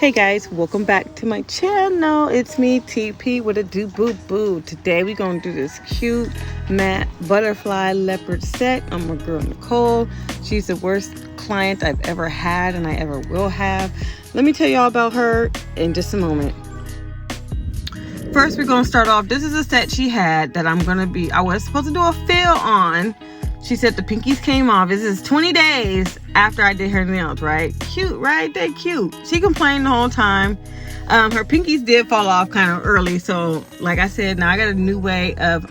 Hey guys, welcome back to my channel. It's me, TP, with a do boo boo. Today we're gonna do this cute matte butterfly leopard set. I'm my girl Nicole. She's the worst client I've ever had and I ever will have. Let me tell y'all about her in just a moment. First, we're gonna start off. This is a set she had that I was supposed to do a fill on. She said the pinkies came off. This is 20 days after I did her nails, right? Cute, right? They cute. She complained the whole time. Her pinkies did fall off kind of early. So like I said, now I got a new way of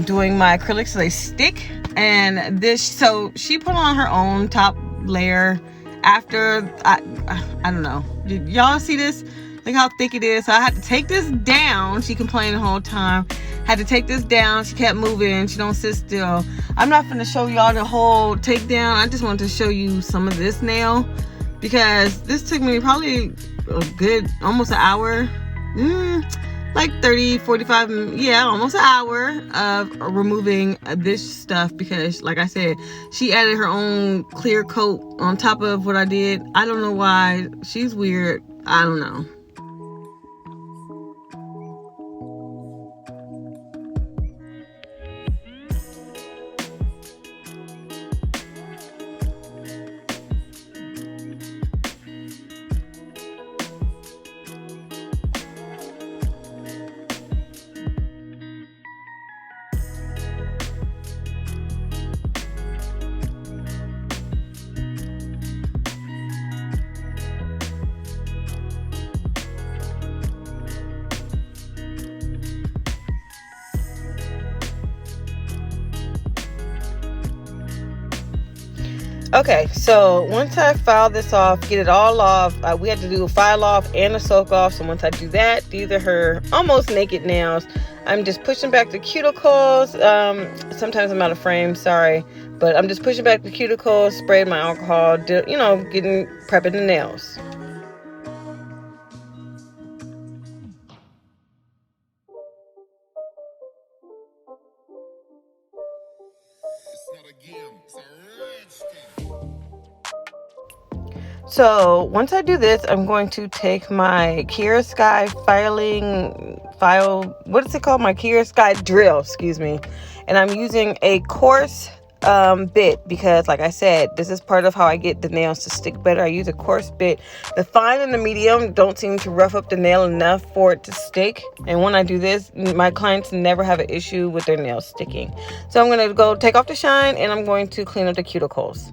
doing my acrylics so they stick. And so she put on her own top layer after, I don't know. Y'all see this? Look how thick it is. So I had to take this down. She complained the whole time. Had to take this down. She kept moving. She don't sit still. I'm not going to show y'all the whole takedown. I just wanted to show you some of this nail because this took me probably a good almost an hour. Like 30, 45, yeah, almost an hour of removing this stuff because, like I said, she added her own clear coat on top of what I did. I don't know why. She's weird. I don't know. Okay, so once I file this off, get it all off, we had to do a file off and a soak off. So once I do that, these are her almost naked nails. I'm just pushing back the cuticles. Sometimes I'm out of frame, sorry. But I'm just pushing back the cuticles, spraying my alcohol, prepping the nails. So once I do this, I'm going to take my Kira Sky what is it called? My Kira Sky drill, excuse me. And I'm using a coarse bit because, like I said, this is part of how I get the nails to stick better. I use a coarse bit. The fine and the medium don't seem to rough up the nail enough for it to stick. And when I do this, my clients never have an issue with their nails sticking. So I'm going to go take off the shine and I'm going to clean up the cuticles.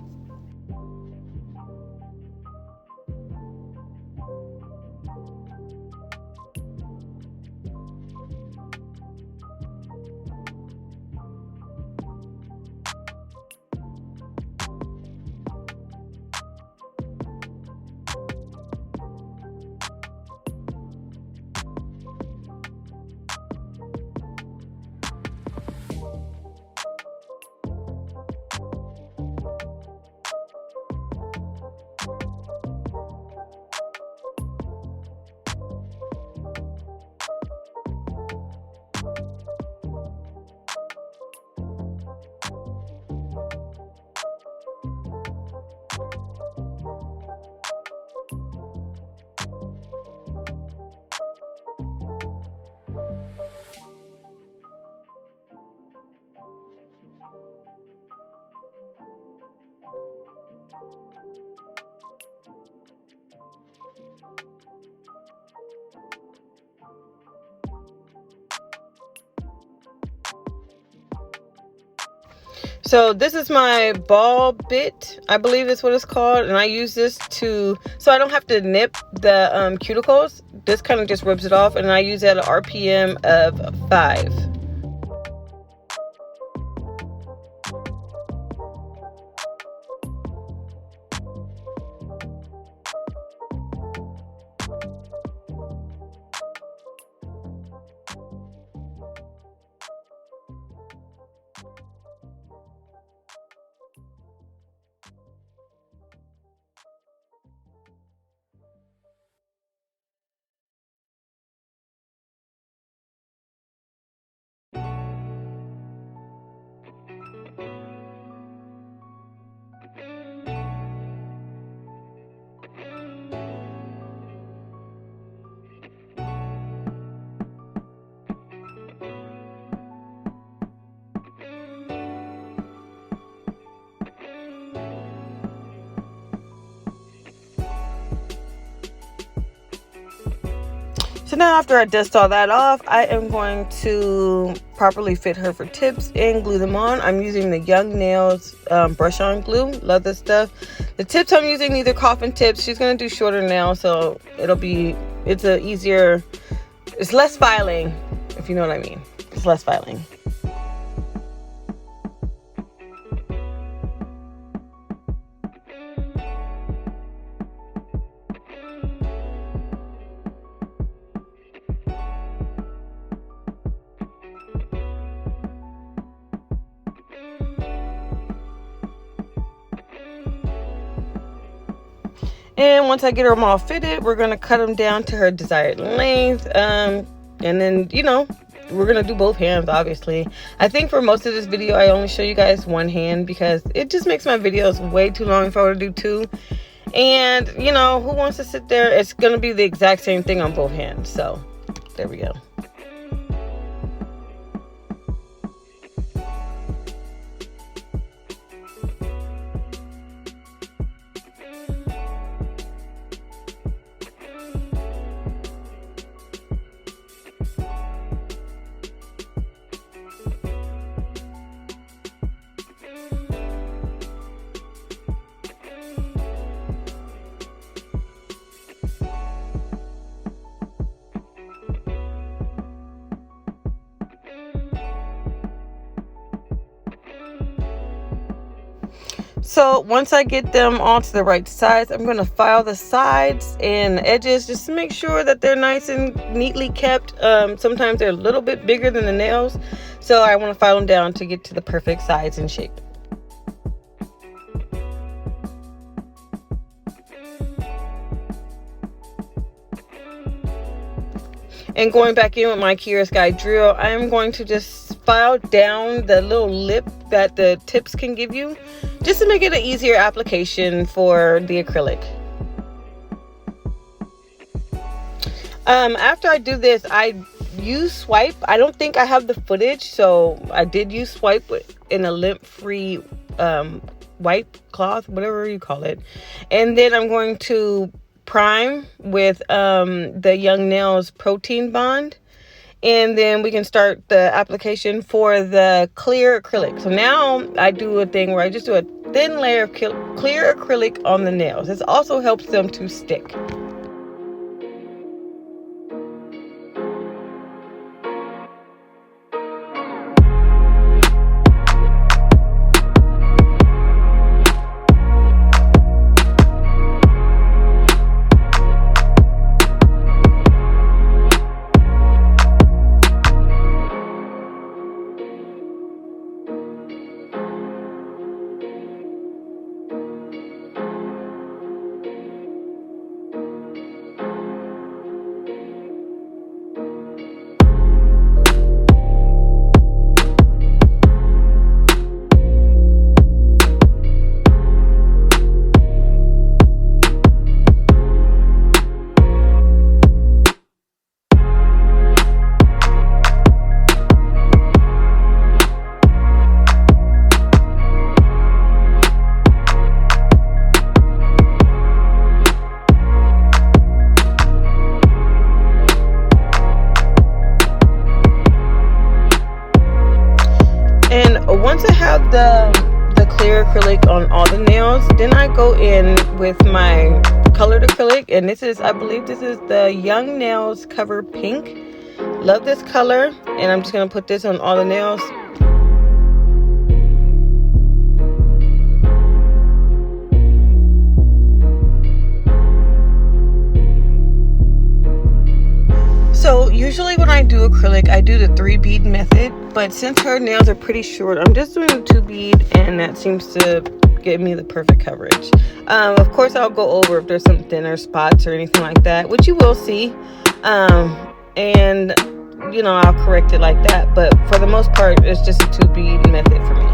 So this is my ball bit, I believe is what it's called, and I use this so I don't have to nip the cuticles. This kind of just rubs it off, and I use at an RPM of 5. So now after I dust all that off, I am going to properly fit her for tips and glue them on. I'm using the Young Nails brush on glue. Love this stuff. The tips I'm using, these are coffin tips. She's going to do shorter nails, so it's less filing, if you know what I mean. It's less filing. And once I get them all fitted, we're going to cut them down to her desired length. And then, we're going to do both hands, obviously. I think for most of this video, I only show you guys one hand because it just makes my videos way too long if I were to do two. And, who wants to sit there? It's going to be the exact same thing on both hands. So, there we go. So once I get them all to the right size, I'm going to file the sides and edges just to make sure that they're nice and neatly kept. Sometimes they're a little bit bigger than the nails, so I want to file them down to get to the perfect size and shape. And going back in with my Curious Guide drill, I am going to just file down the little lip that the tips can give you, just to make it an easier application for the acrylic. After I do this, I use swipe. I don't think I have the footage, so I did use swipe in a lint-free wipe cloth, whatever you call it. And then I'm going to prime with the Young Nails Protein Bond. And then we can start the application for the clear acrylic. So now I do a thing where I just do a thin layer of clear acrylic on the nails. This also helps them to stick. Once I have the clear acrylic on all the nails, then I go in with my colored acrylic, and I believe this is the Young Nails Cover Pink. Love this color, and I'm just going to put this on all the nails. So usually when I do acrylic, I do the 3-bead method, but since her nails are pretty short, I'm just doing the 2-bead, and that seems to give me the perfect coverage. Of course, I'll go over if there's some thinner spots or anything like that, which you will see, and I'll correct it like that, but for the most part, it's just a 2-bead method for me.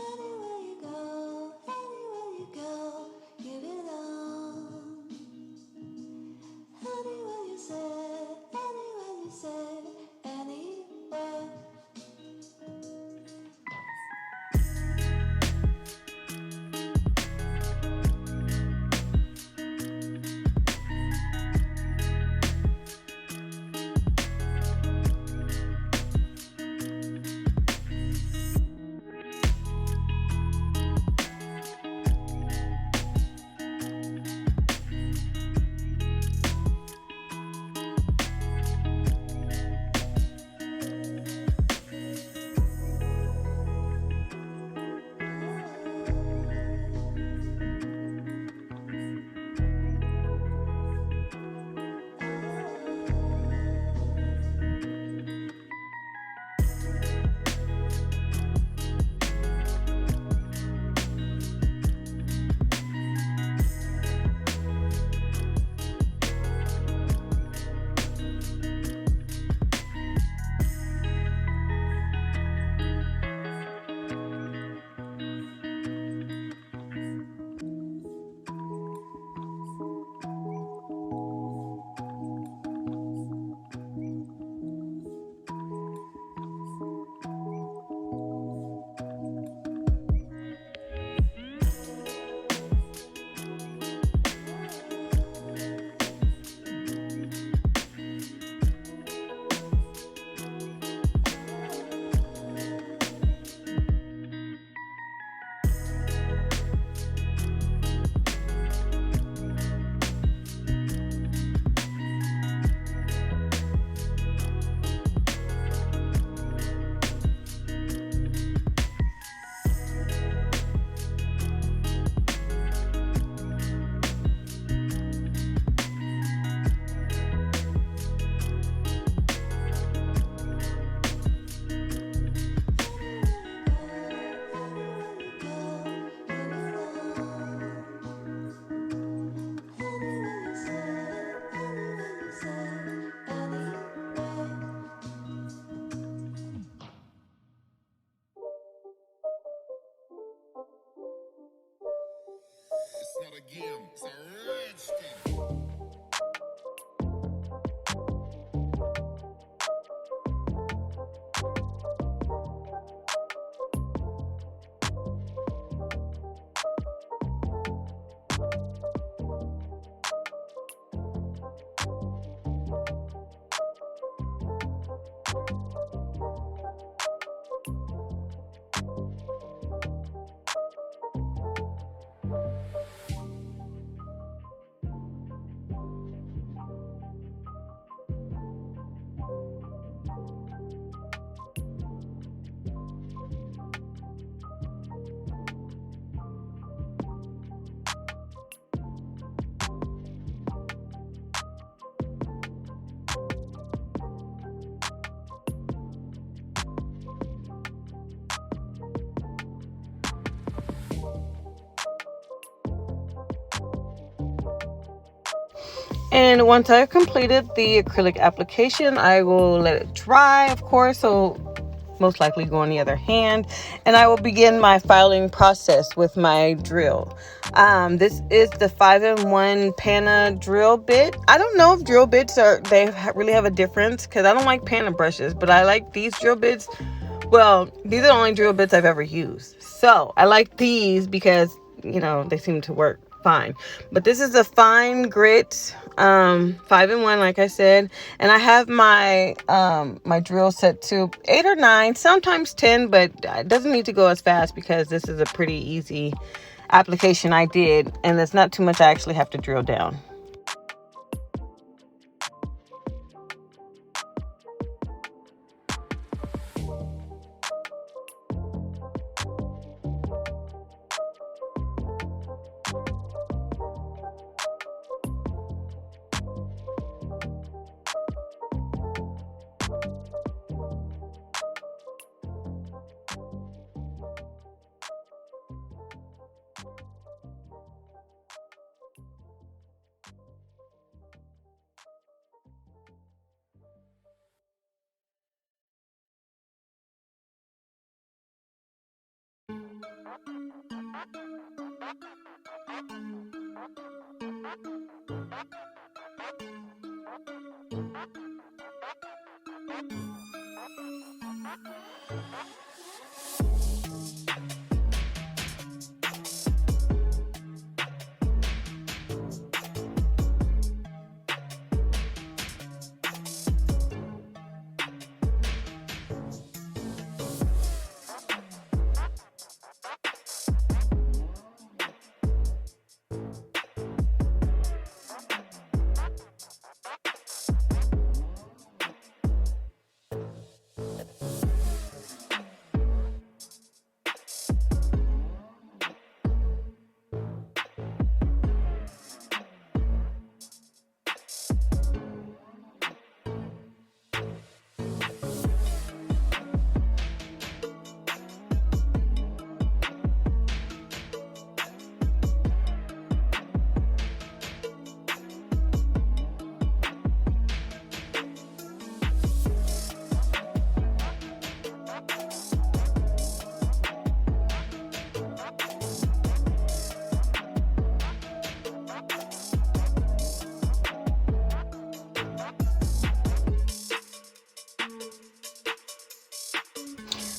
Anywhere you go, anywhere you go, you belong. Anywhere you say, anywhere. It's not a game, it's a rich thing. And once I've completed the acrylic application, I will let it dry, of course, so most likely go on the other hand, and I will begin my filing process with my drill. This is the 5-in-1 Pana drill bit. I don't know if drill bits really have a difference, because I don't like Pana brushes, but I like these drill bits. Well, these are the only drill bits I've ever used, so I like these because they seem to work fine. But this is a fine grit 5-in-1, like I said, and I have my drill set to 8 or 9, sometimes 10, but it doesn't need to go as fast because this is a pretty easy application I did, and there's not too much I actually have to drill down.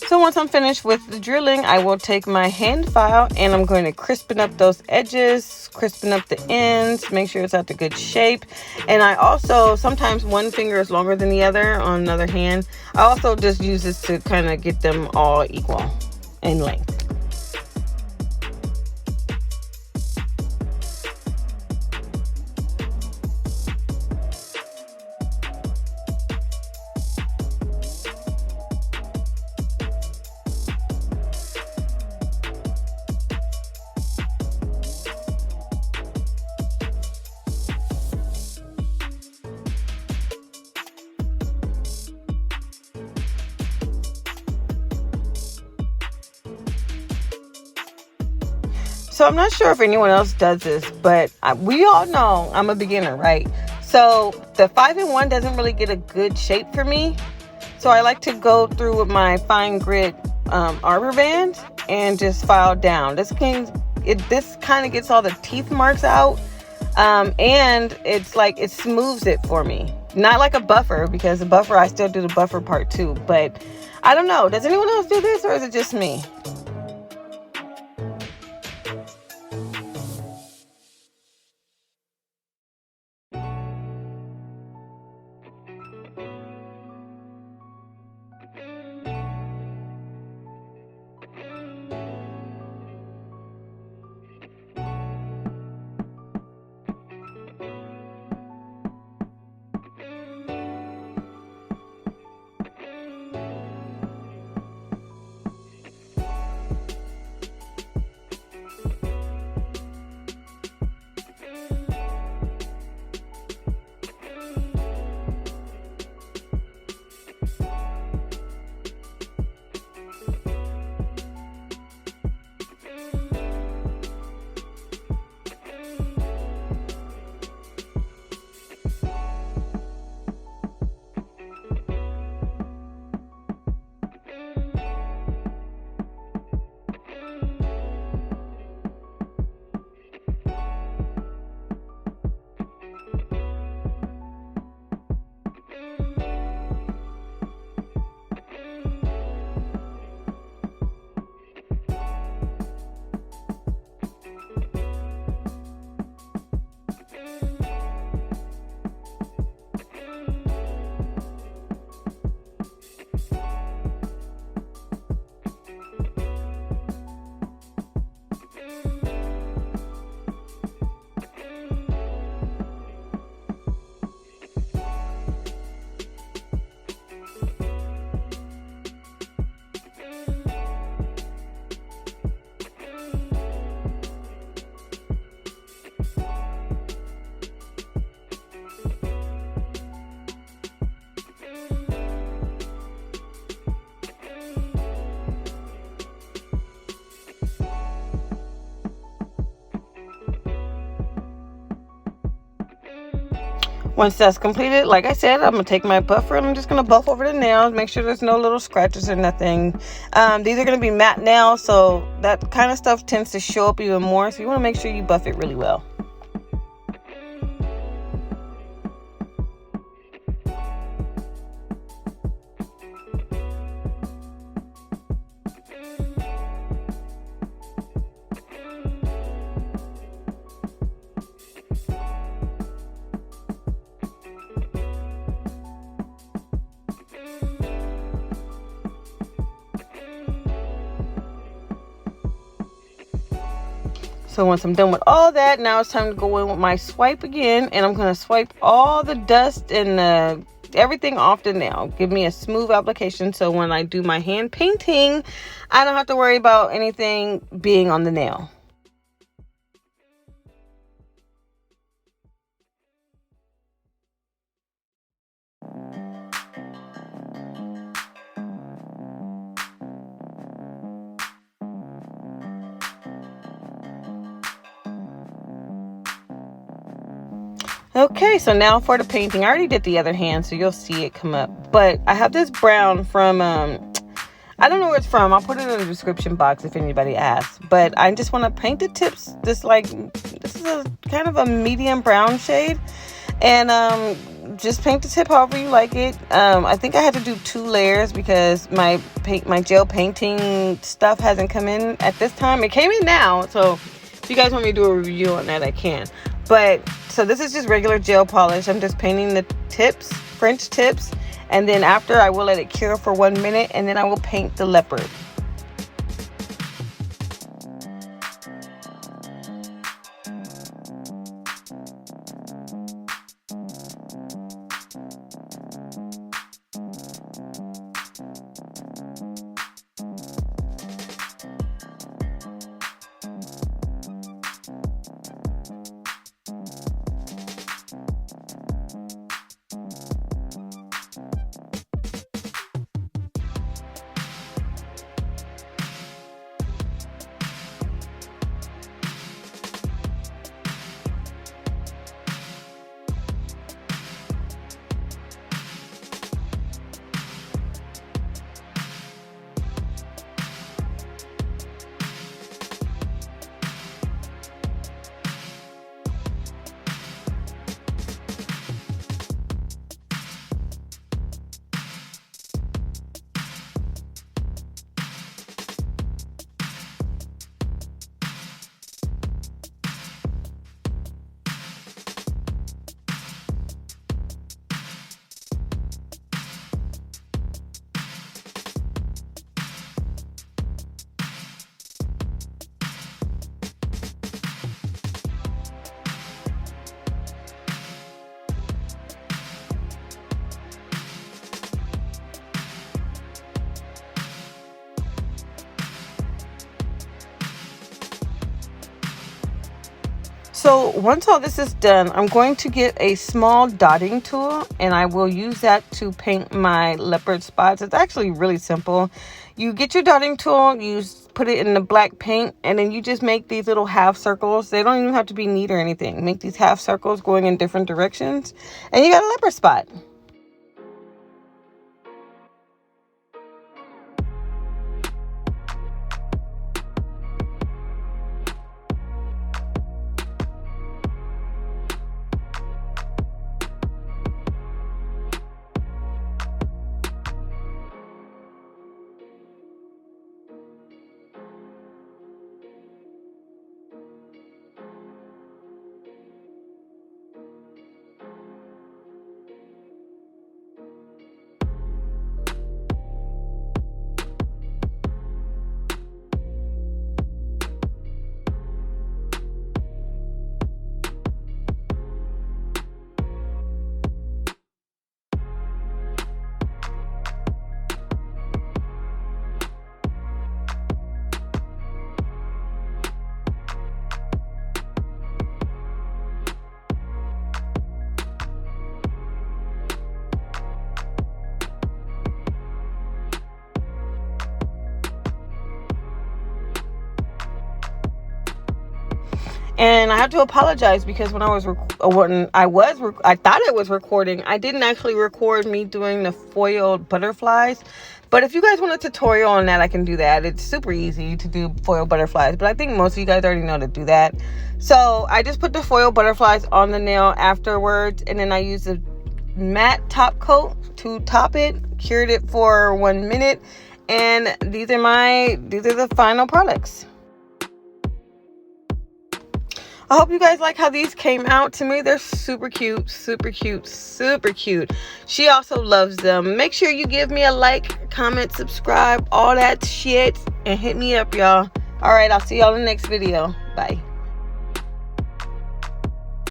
So once I'm finished with the drilling, I will take my hand file and I'm going to crispen up those edges, crispen up the ends, make sure it's at the good shape. And I also, sometimes one finger is longer than the other on another hand. I also just use this to kind of get them all equal in length. So I'm not sure if anyone else does this, but we all know I'm a beginner, right? So the 5-in-1 doesn't really get a good shape for me. So I like to go through with my fine grit arbor band and just file down. This kind of gets all the teeth marks out, and it's like it smooths it for me. Not like a buffer, because the buffer, I still do the buffer part too. But I don't know. Does anyone else do this, or is it just me? Once that's completed, like I said, I'm going to take my buffer and I'm just going to buff over the nails, make sure there's no little scratches or nothing. These are going to be matte nails, so that kind of stuff tends to show up even more, so you want to make sure you buff it really well. So once I'm done with all that, now it's time to go in with my swipe again, and I'm going to swipe all the dust and everything off the nail. Give me a smooth application so when I do my hand painting, I don't have to worry about anything being on the nail. Okay, so now for the painting. I already did the other hand, so you'll see it come up. But I have this brown from, I don't know where it's from. I'll put it in the description box if anybody asks. But I just want to paint the tips, this is a kind of a medium brown shade. And just paint the tip however you like it. I think I had to do 2 layers because my gel painting stuff hasn't come in at this time. It came in now, so if you guys want me to do a review on that, I can. But so this is just regular gel polish. I'm just painting the tips, French tips, and then after I will let it cure for 1 minute, and then I will paint the leopard. So once all this is done, I'm going to get a small dotting tool and I will use that to paint my leopard spots. It's actually really simple. You get your dotting tool, you put it in the black paint, and then you just make these little half circles. They don't even have to be neat or anything. Make these half circles going in different directions, and you got a leopard spot. And I have to apologize because when I thought it was recording, I didn't actually record me doing the foiled butterflies. But if you guys want a tutorial on that, I can do that. It's super easy to do foil butterflies, but I think most of you guys already know to do that. So I just put the foil butterflies on the nail afterwards, and then I used a matte top coat to top it, cured it for 1 minute, and these are the final products. I hope you guys like how these came out. To me, they're super cute, super cute, super cute. She also loves them. Make sure you give me a like, comment, subscribe, all that shit, and hit me up, y'all. All right, I'll see y'all in the next video. Bye.